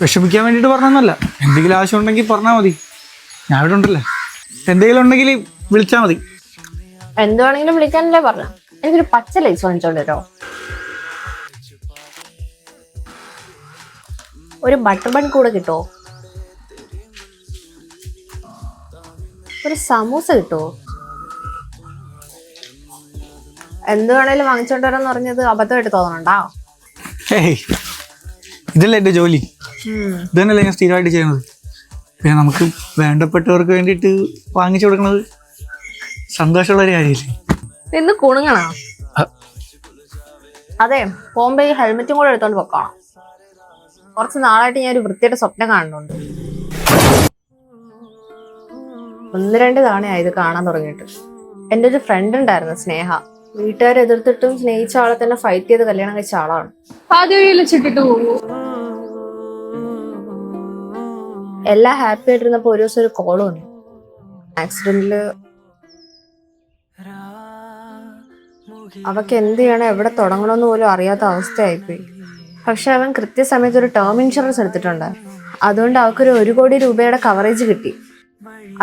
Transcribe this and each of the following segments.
വിഷമിക്കാൻ വേണ്ടിയിട്ട് പറഞ്ഞൊന്നുമല്ല. എന്തെങ്കിലും ആവശ്യം ഉണ്ടെങ്കിൽ പറഞ്ഞാൽ മതി, ഞാൻ ഇവിടെ ഉണ്ടല്ലേ. എന്തെങ്കിലും ഉണ്ടെങ്കിൽ വിളിച്ചാൽ മതി. എന്തുവാണെങ്കിലും വിളിക്കാനല്ലേ പറഞ്ഞ. എനിക്കൊരു പച്ച ലൈസ് വാങ്ങിച്ചോണ്ട് വരോ? ഒരു ബട്ടർ ബൺ കൂടെ കിട്ടോ? ഒരു സമൂസ കിട്ടോ? എന്ത് വേണേലും വാങ്ങിച്ചോണ്ട് വരാന്ന് പറഞ്ഞത് അബദ്ധമായിട്ട് തോന്നണുണ്ടോ? ഏയ്, ഇതല്ലേ എൻ്റെ ജോലി, ഇത് തന്നെയല്ലേ ഞാൻ സ്ഥിരമായിട്ട് ചെയ്യണത്. പിന്നെ നമുക്ക് വേണ്ടപ്പെട്ടവർക്ക് വേണ്ടിയിട്ട് വാങ്ങിച്ചു കൊടുക്കണത് സന്തോഷമുള്ളൊരു കാര്യമില്ലേ. ഇന്ന് കുണുങ്ങണോ? അതെ, പോകുമ്പോ ഈ ഹെൽമെറ്റും കൂടെ എടുത്തോണ്ട് പൊക്കണം. കുറച്ച് നാളായിട്ട് ഞാൻ ഒരു വൃത്തിയുടെ സ്വപ്നം കാണുന്നുണ്ട്. 1-2 തവണയായി ഇത് കാണാൻ തുടങ്ങിയിട്ട്. എൻ്റെ ഒരു ഫ്രണ്ട് ഉണ്ടായിരുന്നു, സ്നേഹ. വീട്ടുകാരെ എതിർത്തിട്ടും സ്നേഹിച്ച ആളെ തന്നെ ഫൈറ്റ് ചെയ്ത് കല്യാണം കഴിച്ച ആളാണ്. എല്ലാം ഹാപ്പി ആയിട്ടിരുന്നപ്പോ ഒരു ദിവസം ഒരു കോള് വന്നു. ആക്സിഡന്റില് അവക്ക് എന്ത് ചെയ്യണം, എവിടെ തുടങ്ങണമെന്ന് പോലും അറിയാത്ത അവസ്ഥയായിപ്പോയി. പക്ഷെ അവൻ കൃത്യസമയത്ത് ഒരു ടേം ഇൻഷുറൻസ് എടുത്തിട്ടുണ്ട്. അതുകൊണ്ട് അവക്കൊരു 1 കോടി രൂപയുടെ കവറേജ് കിട്ടി.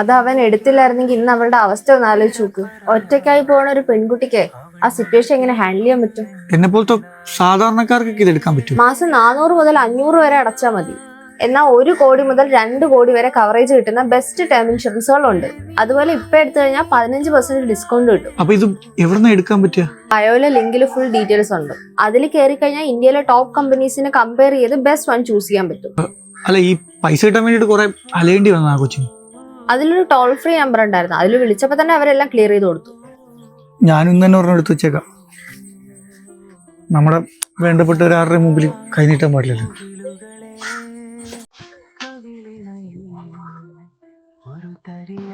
അത് അവൻ എടുത്തില്ലായിരുന്നെങ്കിൽ ഇന്ന് അവളുടെ അവസ്ഥ ഒന്ന് ആലോചിച്ച് നോക്ക്. ഒറ്റയ്ക്കായി പോണ ഒരു പെൺകുട്ടിക്ക് ആ സിറ്റുവേഷൻ എങ്ങനെ ഹാൻഡിൽ ചെയ്യാൻ പറ്റും? എന്നെ പോലത്തെ സാധാരണക്കാർക്ക് ഇത് എടുക്കാൻ പറ്റും. മാസം 400 മുതൽ 500 വരെ അടച്ചാൽ മതി. എന്നാൽ 1 കോടി മുതൽ 2 കോടി വരെ കവറേജ് കിട്ടുന്ന ബെസ്റ്റ് ടേം ഇൻഷുറൻസുകളുണ്ട്. അതുപോലെ ഇപ്പൊ എടുത്തു കഴിഞ്ഞാൽ 15% ഡിസ്കൗണ്ട് കിട്ടും. അപ്പൊ ഇത് എവിടുന്ന് എടുക്കാൻ പറ്റുക? ബയോയിലെ ലിങ്കിൽ ഫുൾ ഡീറ്റെയിൽസ് ഉണ്ട്. അതിൽ കയറി കഴിഞ്ഞാൽ ഇന്ത്യയിലെ ടോപ്പ് കമ്പനീസിനെ കമ്പയർ ചെയ്ത് ബെസ്റ്റ് വൺ ചൂസ് ചെയ്യാൻ പറ്റും. അല്ല, ഈ പൈസ കിട്ടാൻ വേണ്ടിട്ട് കുറെ അലയേണ്ടി വന്നാ കൊച്ചിന്. അതിലൊരു ടോൾ ഫ്രീ നമ്പർ ഉണ്ടായിരുന്നു. അതിൽ വിളിച്ചപ്പോ തന്നെ അവരെല്ലാം ക്ലിയർ ചെയ്ത് കൊടുത്തു. ഞാനും ഇന്ന് തന്നെ ഒരെണ്ണം എടുത്ത് വെച്ചേക്കാം. നമ്മുടെ വേണ്ടപ്പെട്ട ഒരാളുടെ മുമ്പിൽ കൈനീട്ടാൻ പാടില്ലല്ലോ.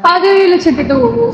പാതയിൽ വെച്ചിട്ടിട്ട് പോകൂ.